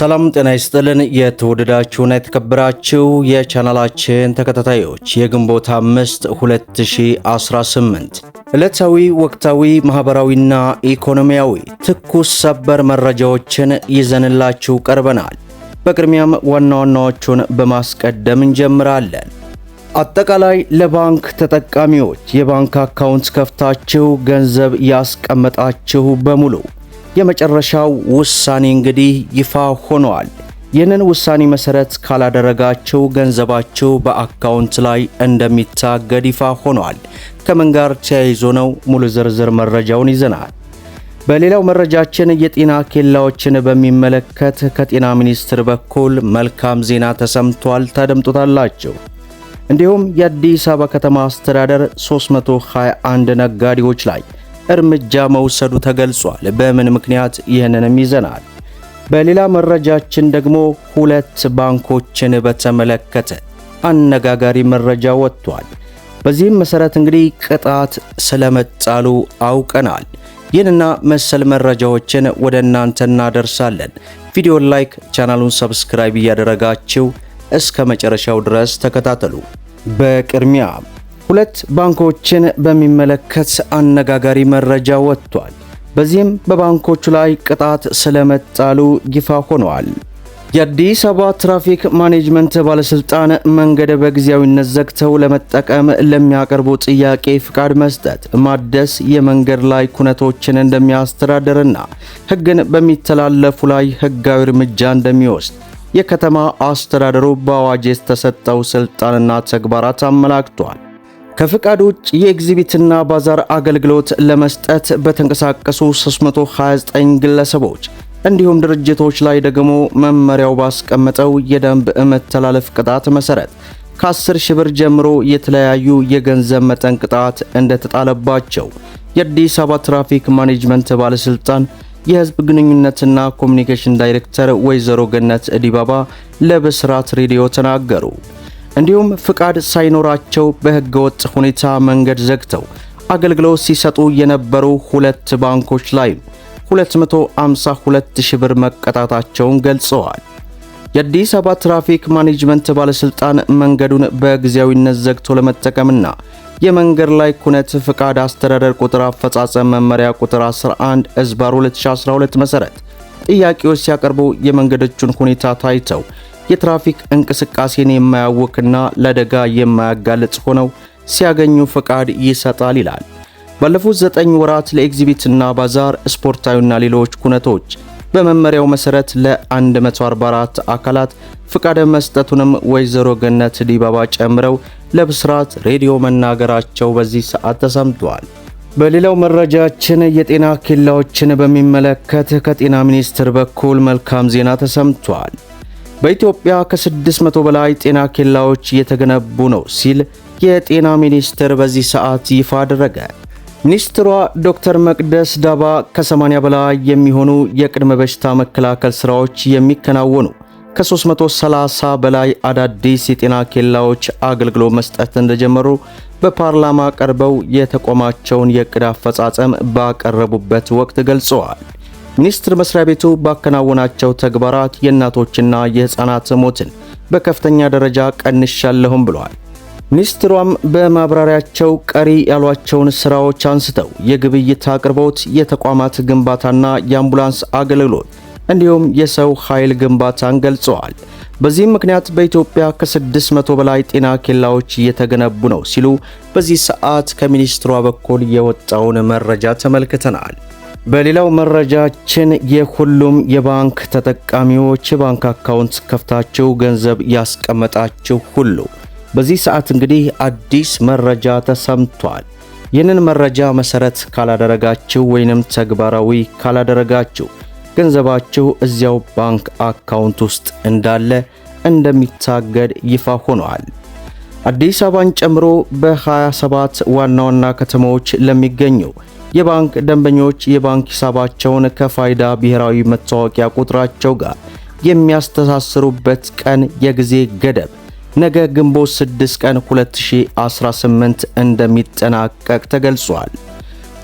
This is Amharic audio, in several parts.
ሰላም ጤና ይስጥልን። የተወደዳችሁና የተከበራችሁ የቻናላችን ተከታታዮች የግንቦት 5 2018 ዕለታዊ ወቅታዊ ማህበራዊና ኢኮኖሚያዊ ትኩስ ሰበር መረጃዎችን ይዘንላችሁ ቀርበናል። በቅድሚያም ዋና ዋናዎቹን በማስቀደም እንጀምራለን። አጠቃላይ ለባንክ ተጠቃሚዎች የባንክ አካውንት ከፍታችሁ ገንዘብ ያስቀመጣችሁ በሙሉ የመጨረሻው ውሳኔ እንግዲህ ይፋ ሆኗል። ይህንን ውሳኔ መሰረት ካላደረጋችሁ ገንዘባችሁ በአካውንት ላይ እንደሚታገድ ይፋ ሆኗል። ከምን ጋር ተያይዞ ነው? ሙሉ ዝርዝር መረጃውን ይዘናል። በሌላው መረጃችን የጤና ኬላዎችን በሚመለከት ከጤና ሚኒስቴር በኩል መልካም ዜና ተሰምቷል፣ ታደምጡታላችሁ። እንዲሁም የአዲስ አበባ ከተማ አስተዳደር 321 ነጋዴዎች ላይ እርምጃ መውሰዱ ተገልጿል። በምን ምክንያት? ይህንንም ይዘናል። በሌላ መረጃችን ደግሞ ሁለት ባንኮችን በተመለከተ አነጋጋሪ መረጃ ወጥቷል። በዚህም መሰረት እንግዲህ ቅጣት ስለመጣሉ አውቀናል። ይህንና መሰል መረጃዎችን ወደ እናንተ እናደርሳለን። ቪዲዮን ላይክ፣ ቻናሉን ሰብስክራይብ እያደረጋችሁ እስከ መጨረሻው ድረስ ተከታተሉ። በቅድሚያ ሁለት ባንኮችን በሚመለከት አነጋጋሪ መረጃ ወጥቷል። በዚህም በባንኮቹ ላይ ቅጣት ስለመጣሉ ይፋ ሆኗል። የአዲስ አበባ ትራፊክ ማኔጅመንት ባለስልጣን መንገድ በጊዜያዊነት ዘግተው ለመጠቀም ለሚያቀርቡ ጥያቄ ፍቃድ መስጠት፣ ማደስ የመንገድ ላይ ኩነቶችን እንደሚያስተዳድርና ሕግን በሚተላለፉ ላይ ሕጋዊ እርምጃ እንደሚወስድ የከተማ አስተዳደሩ በአዋጅ የተሰጠው ስልጣንና ተግባራት አመላክቷል። ከፍቃድ ውጭ የኤግዚቢትና ባዛር አገልግሎት ለመስጠት በተንቀሳቀሱ 329 ግለሰቦች እንዲሁም ድርጅቶች ላይ ደግሞ መመሪያው ባስቀመጠው የደንብ መተላለፍ ቅጣት መሰረት ከ10 ሺህ ብር ጀምሮ የተለያዩ የገንዘብ መጠን ቅጣት እንደተጣለባቸው የአዲስ አበባ ትራፊክ ማኔጅመንት ባለስልጣን የህዝብ ግንኙነትና ኮሚኒኬሽን ዳይሬክተር ወይዘሮ ገነት ዲባባ ለብስራት ሬዲዮ ተናገሩ። እንዲሁም ፍቃድ ሳይኖራቸው በህገወጥ ሁኔታ መንገድ ዘግተው አገልግሎት ሲሰጡ የነበሩ ሁለት ባንኮች ላይ 252 ሺህ ብር መቀጣታቸውን ገልጸዋል። የአዲስ አበባ ትራፊክ ማኔጅመንት ባለስልጣን መንገዱን በጊዜያዊነት ዘግቶ ለመጠቀምና የመንገድ ላይ ኩነት ፍቃድ አስተዳደር ቁጥር አፈጻጸም መመሪያ ቁጥር 11/2012 መሰረት ጥያቄዎች ሲያቀርቡ የመንገዶቹን ሁኔታ ታይተው የትራፊክ እንቅስቃሴን የማያውክና ለአደጋ የማያጋልጥ ሆነው ሲያገኙ ፍቃድ ይሰጣል ይላል። ባለፉት 9 ወራት ለኤግዚቢትና ባዛር፣ ስፖርታዊና ሌሎች ኩነቶች በመመሪያው መሰረት ለ144 አካላት ፍቃድ መስጠቱንም ወይዘሮ ገነት ዲባባ ጨምረው ለብስራት ሬዲዮ መናገራቸው በዚህ ሰዓት ተሰምቷል። በሌላው መረጃችን የጤና ኬላዎችን በሚመለከት ከጤና ሚኒስቴር በኩል መልካም ዜና ተሰምቷል። በኢትዮጵያ ከ600 በላይ ጤና ኬላዎች እየተገነቡ ነው ሲል የጤና ሚኒስቴር በዚህ ሰዓት ይፋ አደረገ። ሚኒስትሯ ዶክተር መቅደስ ዳባ ከ80 በላይ የሚሆኑ የቅድመ በሽታ መከላከል ስራዎች የሚከናወኑ ከ330 በላይ አዳዲስ የጤና ኬላዎች አገልግሎት መስጠት እንደጀመሩ በፓርላማ ቀርበው የተቋማቸውን የዕቅድ አፈጻጸም ባቀረቡበት ወቅት ገልጸዋል። ሚኒስቴር መስሪያ ቤቱ ባከናወናቸው ተግባራት የእናቶችና የሕፃናት ሞትን በከፍተኛ ደረጃ ቀንሻለሁም ብለዋል። ሚኒስትሯም በማብራሪያቸው ቀሪ ያሏቸውን ስራዎች አንስተው የግብይት አቅርቦት፣ የተቋማት ግንባታና የአምቡላንስ አገልግሎት እንዲሁም የሰው ኃይል ግንባታን ገልጸዋል። በዚህም ምክንያት በኢትዮጵያ ከ600 በላይ ጤና ኬላዎች እየተገነቡ ነው ሲሉ በዚህ ሰዓት ከሚኒስትሯ በኩል የወጣውን መረጃ ተመልክተናል። በሌላው መረጃችን የሁሉም የባንክ ተጠቃሚዎች የባንክ አካውንት ከፍታችሁ ገንዘብ ያስቀመጣችሁ ሁሉ በዚህ ሰዓት እንግዲህ አዲስ መረጃ ተሰምቷል። ይህንን መረጃ መሰረት ካላደረጋችሁ ወይንም ተግባራዊ ካላደረጋችሁ ገንዘባችሁ እዚያው ባንክ አካውንት ውስጥ እንዳለ እንደሚታገድ ይፋ ሆኗል። አዲስ አበባን ጨምሮ በ27 ዋና ዋና ከተሞች ለሚገኙ የባንክ ደንበኞች የባንክ ሂሳባቸውን ከፋይዳ ብሔራዊ መታወቂያ ቁጥራቸው ጋር የሚያስተሳስሩበት ቀን የጊዜ ገደብ ነገ ግንቦት 6 ቀን 2018 እንደሚጠናቀቅ ተገልጿል።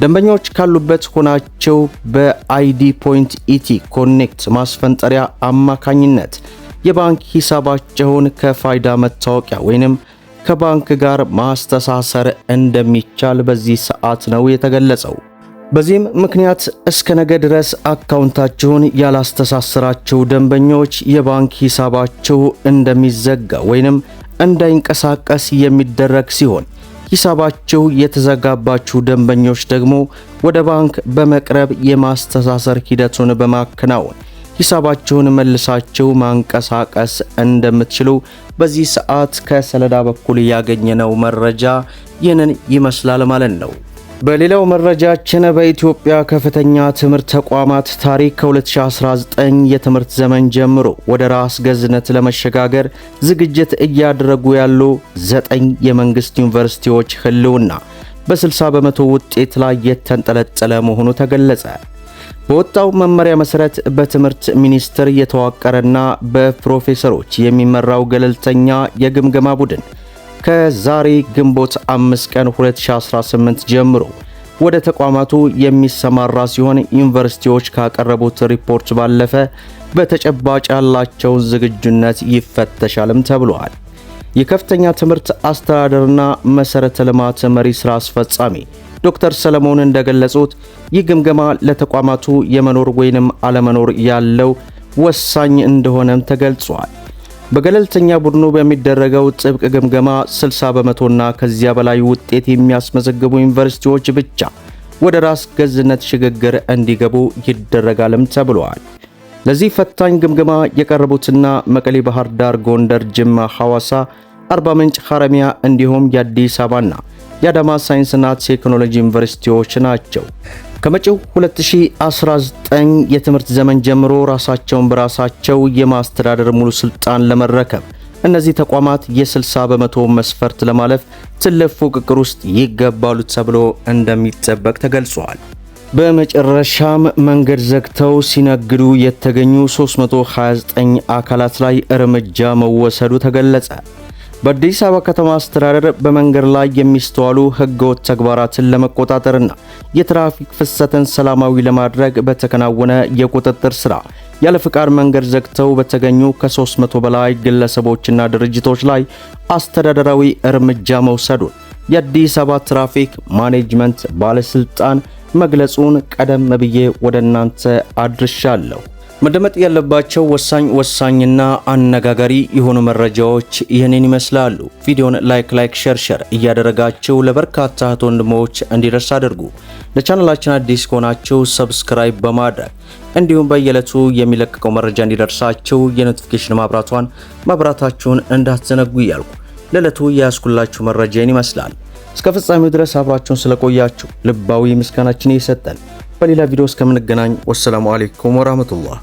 ደንበኞች ካሉበት ሆናቸው በአይዲ ፖይንት ኢቲ ኮኔክት ማስፈንጠሪያ አማካኝነት የባንክ ሂሳባቸውን ከፋይዳ መታወቂያ ወይንም ከባንክ ጋር ማስተሳሰር እንደሚቻል በዚህ ሰዓት ነው የተገለጸው። በዚህም ምክንያት እስከ ነገ ድረስ አካውንታቸውን ያላስተሳሰራቸው ደንበኞች የባንክ ሂሳባቸው እንደሚዘጋ ወይንም እንዳይንቀሳቀስ የሚደረግ ሲሆን ሂሳባቸው የተዘጋባቸው ደንበኞች ደግሞ ወደ ባንክ በመቅረብ የማስተሳሰር ሂደቱን በማከናወን ሂሳባቸውን መልሳቸው ማንቀሳቀስ እንደምትችሉ በዚህ ሰዓት ከሰለዳ በኩል ያገኘነው መረጃ ይህንን ይመስላል ማለት ነው። በሌላው መረጃችን በኢትዮጵያ ከፍተኛ ትምህርት ተቋማት ታሪክ ከ2019 የትምህርት ዘመን ጀምሮ ወደ ራስ ገዝነት ለመሸጋገር ዝግጅት እያደረጉ ያሉ 9 የመንግስት ዩኒቨርሲቲዎች ህልውና በ60 በመቶ ውጤት ላይ የተንጠለጠለ መሆኑ ተገለጸ። በወጣው መመሪያ መሰረት በትምህርት ሚኒስቴር የተዋቀረና በፕሮፌሰሮች የሚመራው ገለልተኛ የግምገማ ቡድን ከዛሬ ግንቦት 5 ቀን 2018 ጀምሮ ወደ ተቋማቱ የሚሰማራ ሲሆን ዩኒቨርሲቲዎች ካቀረቡት ሪፖርት ባለፈ በተጨባጭ ያላቸውን ዝግጁነት ይፈተሻልም ተብሏል። የከፍተኛ ትምህርት አስተዳደርና መሰረተ ልማት መሪ ስራ አስፈጻሚ ዶክተር ሰለሞን እንደገለጹት ይህ ግምገማ ለተቋማቱ የመኖር ወይንም አለመኖር ያለው ወሳኝ እንደሆነም ተገልጿል። በገለልተኛ ቡድኑ በሚደረገው ጥብቅ ግምገማ 60 በመቶና ከዚያ በላይ ውጤት የሚያስመዘግቡ ዩኒቨርሲቲዎች ብቻ ወደ ራስ ገዝነት ሽግግር እንዲገቡ ይደረጋልም ተብሏል። ለዚህ ፈታኝ ግምገማ የቀረቡትና መቀሌ፣ ባህር ዳር፣ ጎንደር፣ ጅማ፣ ሐዋሳ፣ አርባ ምንጭ፣ ሐረሚያ እንዲሁም የአዲስ አበባና የአዳማ ሳይንስና ቴክኖሎጂ ዩኒቨርሲቲዎች ናቸው። ከመጪው 2019 የትምህርት ዘመን ጀምሮ ራሳቸውን በራሳቸው የማስተዳደር ሙሉ ስልጣን ለመረከብ እነዚህ ተቋማት የ60 በመቶ መስፈርት ለማለፍ ትልቅ ፉክክር ውስጥ ይገባሉ ተብሎ እንደሚጠበቅ ተገልጿል። በመጨረሻም መንገድ ዘግተው ሲነግዱ የተገኙ 329 አካላት ላይ እርምጃ መወሰዱ ተገለጸ። በአዲስ አበባ ከተማ አስተዳደር በመንገድ ላይ የሚስተዋሉ ህገወጥ ተግባራትን ለመቆጣጠርና የትራፊክ ፍሰትን ሰላማዊ ለማድረግ በተከናወነ የቁጥጥር ስራ ያለ ፍቃድ መንገድ ዘግተው በተገኙ ከ300 በላይ ግለሰቦችና ድርጅቶች ላይ አስተዳደራዊ እርምጃ መውሰዱን የአዲስ አበባ ትራፊክ ማኔጅመንት ባለስልጣን መግለጹን ቀደም ብዬ ወደ እናንተ አድርሻለሁ። መደመጥ ያለባቸው ወሳኝና አነጋጋሪ የሆኑ መረጃዎች ይህንን ይመስላሉ። ቪዲዮን ላይክ ሼር እያደረጋችሁ ለበርካታ እህት ወንድሞች እንዲደርስ አድርጉ። ለቻናላችን አዲስ ከሆናችሁ ሰብስክራይብ በማድረግ እንዲሁም በየዕለቱ የሚለቀቀው መረጃ እንዲደርሳችሁ የኖቲፊኬሽን ማብራታችሁን እንዳትዘነጉ እያልኩ ለዕለቱ ያስኩላችሁ መረጃ ይመስላል። እስከ ፍጻሜው ድረስ አብራችሁን ስለቆያችሁ ልባዊ ምስጋናችን እየሰጠን በሌላ ቪዲዮ እስከምንገናኝ ወሰላሙ አለይኩም ወራህመቱላህ